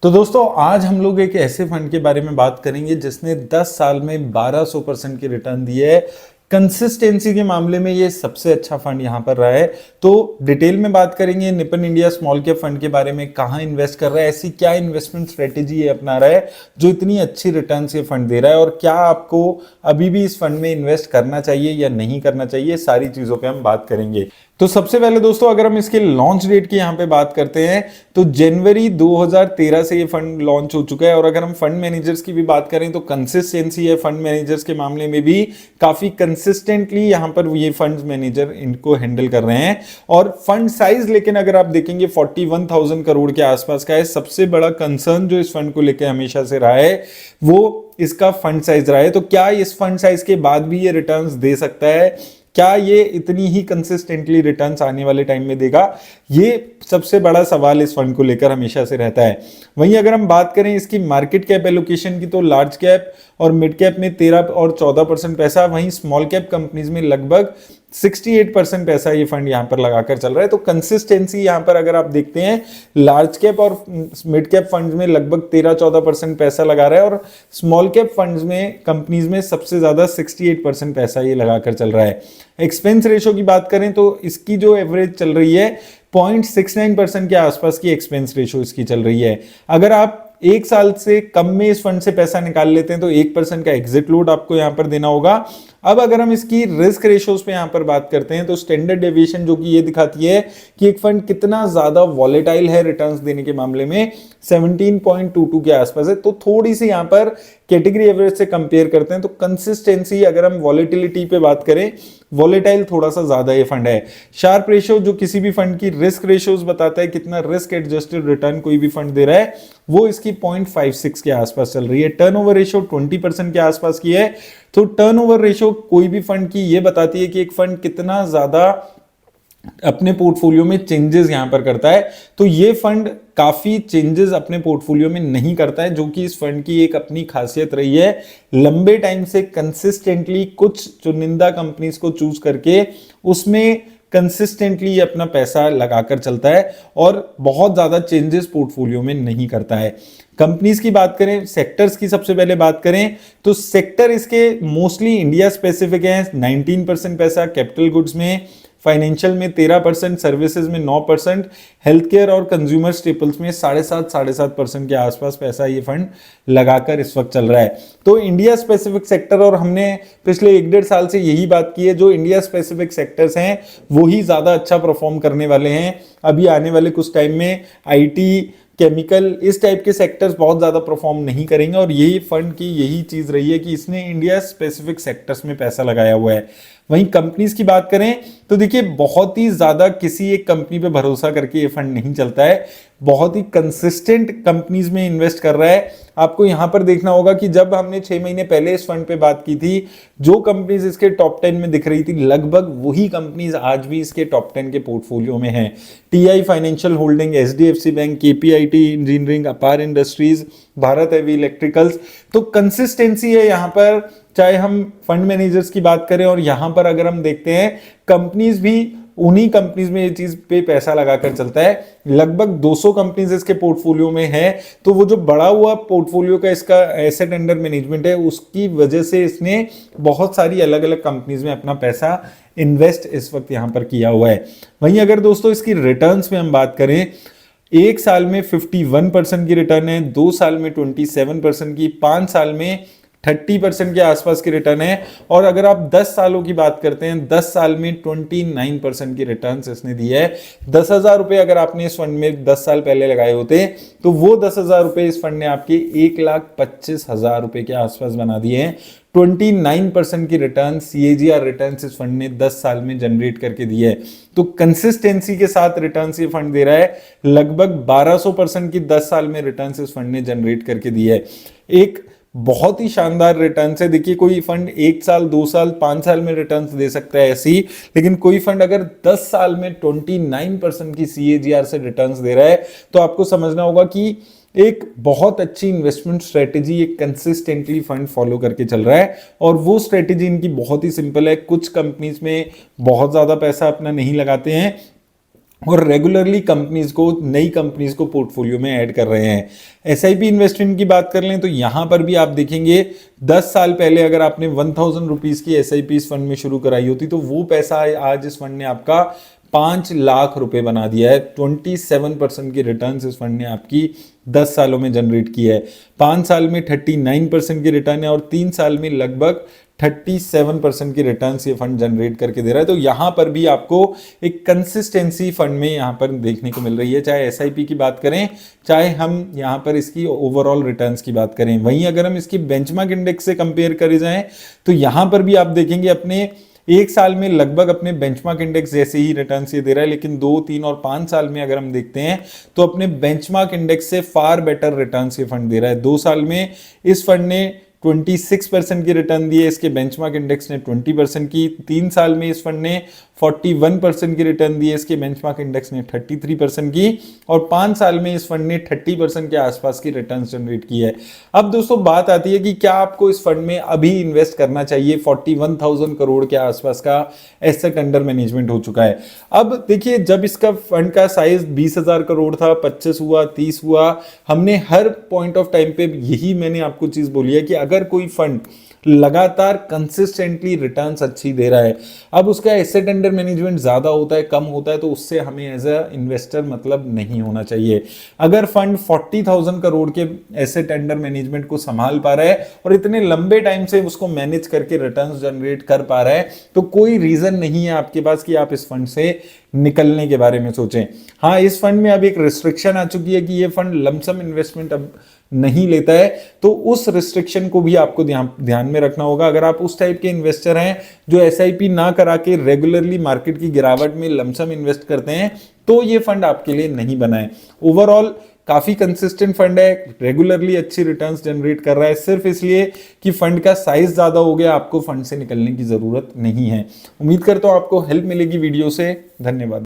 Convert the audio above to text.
तो दोस्तों आज हम लोग एक ऐसे फंड के बारे में बात करेंगे जिसने 10 साल में 1200% की रिटर्न दी है। कंसिस्टेंसी के मामले में ये सबसे अच्छा फंड यहां पर रहा है। तो डिटेल में बात करेंगे Nippon India small cap fund के बारे में, कहां इन्वेस्ट कर रहा है, ऐसी क्या इन्वेस्टमेंट स्ट्रेटेजी ये अपना रहा है जो इतनी अच्छी रिटर्न ये फंड दे रहा है, और क्या आपको अभी भी इस फंड में इन्वेस्ट करना चाहिए या नहीं करना चाहिए, सारी चीजों पर हम बात करेंगे। तो सबसे पहले दोस्तों अगर हम इसके लॉन्च डेट की यहाँ पे बात करते हैं तो जनवरी 2013 से ये फंड लॉन्च हो चुका है। और अगर हम फंड मैनेजर्स की भी बात करें तो कंसिस्टेंसी है फंड मैनेजर्स के मामले में भी, काफी कंसिस्टेंटली यहाँ पर ये फंड मैनेजर इनको हैंडल कर रहे हैं। और फंड साइज लेकिन अगर आप देखेंगे 41,000 करोड़ के आसपास का है। सबसे बड़ा कंसर्न जो इस फंड को लेकर हमेशा से रहा है वो इसका फंड साइज रहा है। तो क्या इस फंड साइज के बाद भी ये रिटर्न्स दे सकता है, क्या ये इतनी ही कंसिस्टेंटली रिटर्न्स आने वाले टाइम में देगा, ये सबसे बड़ा सवाल इस फंड को लेकर हमेशा से रहता है। वहीं अगर हम बात करें इसकी मार्केट कैप एलोकेशन की तो लार्ज कैप और मिड कैप में 13 और 14% पैसा, वहीं स्मॉल कैप कंपनीज में लगभग 68% पैसा ये फंड यहां पर लगाकर चल रहा है। तो कंसिस्टेंसी यहां पर अगर आप देखते हैं लार्ज कैप और मिड कैप फंड्स में लगभग 13-14% पैसा लगा रहा है, और स्मॉल कैप फंड्स में कंपनीज में सबसे ज्यादा 68% पैसा ये लगाकर चल रहा है। एक्सपेंस रेशो की बात करें तो इसकी जो एवरेज चल रही है 0.69% के आसपास की एक्सपेंस रेशो इसकी चल रही है। अगर आप एक साल से कम में इस फंड से पैसा निकाल लेते हैं तो 1% का एग्जिट लोड आपको यहां पर देना होगा। अब अगर हम इसकी रिस्क रेशोज पे यहां पर बात करते हैं तो स्टैंडर्ड डेविएशन जो कि ये दिखाती है कि एक फंड कितना ज्यादा वॉलेटाइल है रिटर्न्स देने के मामले में, 17.22 के आसपास है। तो थोड़ी सी यहां पर कैटेगरी एवरेज से कंपेयर करते हैं तो कंसिस्टेंसी, अगर हम वॉलेटिलिटी पे बात करें, वॉलेटाइल थोड़ा सा ज्यादा ये फंड है। शार्प रेशियो जो किसी भी फंड की रिस्क रेशियोज बताता है कितना रिस्क एडजस्टेड रिटर्न कोई भी फंड दे रहा है, वो इसकी 0.56 के आसपास चल रही है। टर्नओवर रेशियो 20% के आसपास की है। तो टर्नओवर रेशियो कोई भी फंड की ये बताती है कि एक फंड कितना ज्यादा अपने पोर्टफोलियो में चेंजेस यहां पर करता है। तो ये फंड काफी चेंजेस अपने पोर्टफोलियो में नहीं करता है, जो कि इस फंड की एक अपनी खासियत रही है। लंबे टाइम से कंसिस्टेंटली कुछ चुनिंदा कंपनीज को चूज करके उसमें कंसिस्टेंटली अपना पैसा लगाकर चलता है और बहुत ज्यादा चेंजेस पोर्टफोलियो में नहीं करता है। कंपनीज की बात करें, सेक्टर्स की सबसे पहले बात करें तो सेक्टर इसके मोस्टली इंडिया स्पेसिफिक है। 19% पैसा कैपिटल गुड्स में, फाइनेंशियल में 13%, सर्विसेज में 9%, हेल्थ केयर और कंज्यूमर स्टेपल्स में 7.5% के आसपास पैसा ये फंड लगाकर इस वक्त चल रहा है। तो इंडिया स्पेसिफिक सेक्टर, और हमने पिछले 1-1.5 साल से यही बात की है, जो इंडिया स्पेसिफिक सेक्टर्स हैं वो ही ज्यादा अच्छा परफॉर्म करने वाले हैं। अभी आने वाले कुछ टाइम में आईटी, केमिकल, इस टाइप के सेक्टर्स बहुत ज्यादा परफॉर्म नहीं करेंगे, और यही फंड की यही चीज रही है कि इसने इंडिया स्पेसिफिक सेक्टर्स में पैसा लगाया हुआ है। वहीं कंपनीज की बात करें तो देखिए बहुत ही ज्यादा किसी एक कंपनी पे भरोसा करके ये फंड नहीं चलता है, बहुत ही कंसिस्टेंट कंपनीज में इन्वेस्ट कर रहा है। आपको यहां पर देखना होगा कि जब हमने 6 महीने पहले इस फंड पे बात की थी, जो कंपनीज इसके टॉप 10 में दिख रही थी लगभग वही कंपनीज आज भी इसके टॉप 10 के पोर्टफोलियो में हैं। TI financial holding, HDFC bank, KPIT engineering, अपार इंडस्ट्रीज, भारत हेवी इलेक्ट्रिकल्स। तो कंसिस्टेंसी है यहाँ पर, चाहे हम फंड मैनेजर्स की बात करें और यहां पर अगर हम देखते हैं कंपनीज भी उन्हीं कंपनीज में ये चीज पे पैसा लगाकर चलता है। लगभग 200 कंपनीज इसके पोर्टफोलियो में है। तो वो जो बड़ा हुआ पोर्टफोलियो का इसका एसेट अंडर मैनेजमेंट है, उसकी वजह से इसने बहुत सारी अलग अलग कंपनीज में अपना पैसा इन्वेस्ट इस वक्त यहां पर किया हुआ है। वहीं अगर दोस्तों इसकी रिटर्न्स में हम बात करें, एक साल में 51% की रिटर्न है, 2 साल में 27% की, 5 साल में 30% के आसपास की रिटर्न है, और अगर आप 10 सालों की बात करते हैं 10 साल में 29% की रिटर्न इसने दी है। 10,000 रुपए अगर आपने इस फंड में 10 साल पहले लगाए होते तो वो 10,000 रुपए इस फंड ने आपके 1,25,000 रुपए के आसपास बना दिए हैं। 29% की रिटर्न, सीएजीआर रिटर्न इस फंड ने 10 साल में जनरेट करके दी है। तो कंसिस्टेंसी के साथ रिटर्न ये फंड दे रहा है। लगभग 1200% की 10 साल में रिटर्न इस फंड ने जनरेट करके दी है। एक बहुत ही शानदार रिटर्न है। देखिए कोई फंड 1 साल, 2 साल, 5 साल में रिटर्न दे सकता है ऐसी, लेकिन कोई फंड अगर 10 साल में 29% की सीएजीआर से रिटर्न दे रहा है तो आपको समझना होगा कि एक बहुत अच्छी इन्वेस्टमेंट स्ट्रेटेजी एक कंसिस्टेंटली फंड फॉलो करके चल रहा है। और वो स्ट्रेटेजी इनकी बहुत ही सिंपल है। कुछ कंपनीज में बहुत ज्यादा पैसा अपना नहीं लगाते हैं, और रेगुलरली कंपनीज को, नई कंपनीज को पोर्टफोलियो में ऐड कर रहे हैं। एसआईपी इन्वेस्टमेंट की बात कर लें तो यहां पर भी आप देखेंगे 10 साल पहले अगर आपने 1000 रुपीज की एसआईपी इस फंड में शुरू कराई होती तो वो पैसा आज इस फंड ने आपका 5 लाख रुपए बना दिया है। 27% की रिटर्न इस फंड ने आपकी 10 सालों में जनरेट की है। 5 साल में 39% की रिटर्न है और 3 साल में लगभग 37% की रिटर्न्स ये फंड जनरेट करके दे रहा है। तो यहां पर भी आपको एक कंसिस्टेंसी फंड में यहां पर देखने को मिल रही है, चाहे एसआईपी की बात करें, चाहे हम यहां पर इसकी ओवरऑल रिटर्न्स की बात करें। वहीं अगर हम इसकी बेंचमार्क इंडेक्स से कंपेयर करे जाएं तो यहां पर भी आप देखेंगे अपने एक साल में लगभग अपने बेंचमार्क इंडेक्स जैसे ही रिटर्न्स ये दे रहा है, लेकिन 2, 3 और 5 साल में अगर हम देखते हैं तो अपने बेंचमार्क इंडेक्स से फार बेटर रिटर्न्स ये फंड दे रहा है। 2 साल में इस फंड ने 26% की रिटर्न दी है, इसके बेंचमार्क इंडेक्स ने 20% की। 3 साल में इस फंड ने 41% की रिटर्न दी है, इसके बेंचमार्क इंडेक्स ने 33% की। और 5 साल में इस फंड ने 30% के आसपास की रिटर्न जनरेट की है। अब दोस्तों बात आती है कि क्या आपको इस फंड में अभी इन्वेस्ट करना चाहिए। 41,000 करोड़ के आसपास का एसेट अंडर मैनेजमेंट हो चुका है। अब देखिए, जब इसका फंड का साइज 20,000 करोड़ था, 25 हुआ, 30 हुआ, हमने हर पॉइंट ऑफ टाइम पे यही मैंने आपको चीज बोली है कि अगर कोई फंड लगातार कंसिस्टेंटली रिटर्न्स अच्छी दे रहा है, अब उसका एसेट अंडर मैनेजमेंट ज्यादा होता है, कम होता है, तो उससे हमें एज अ इन्वेस्टर मतलब नहीं होना चाहिए। अगर फंड 40,000 करोड़ के एसेट अंडर मैनेजमेंट को संभाल पा रहा है और इतने लंबे टाइम से उसको मैनेज करके रिटर्न्स जनरेट कर पा रहा है, तो कोई रीजन नहीं है आपके पास कि आप इस फंड से निकलने के बारे में सोचें। हाँ, इस फंड में अब एक रिस्ट्रिक्शन आ चुकी है कि ये फंड लमसम इन्वेस्टमेंट अब नहीं लेता है, तो उस रिस्ट्रिक्शन को भी आपको ध्यान में रखना होगा। अगर आप उस टाइप के इन्वेस्टर हैं जो एसआईपी ना करा के रेगुलरली मार्केट की गिरावट में लमसम इन्वेस्ट करते हैं, तो ये फंड आपके लिए नहीं बना है। ओवरऑल काफी कंसिस्टेंट फंड है, रेगुलरली अच्छी रिटर्न्स जनरेट कर रहा है। सिर्फ इसलिए कि फंड का साइज ज्यादा हो गया, आपको फंड से निकलने की जरूरत नहीं है। उम्मीद करता हूं आपको हेल्प मिलेगी वीडियो से। धन्यवाद।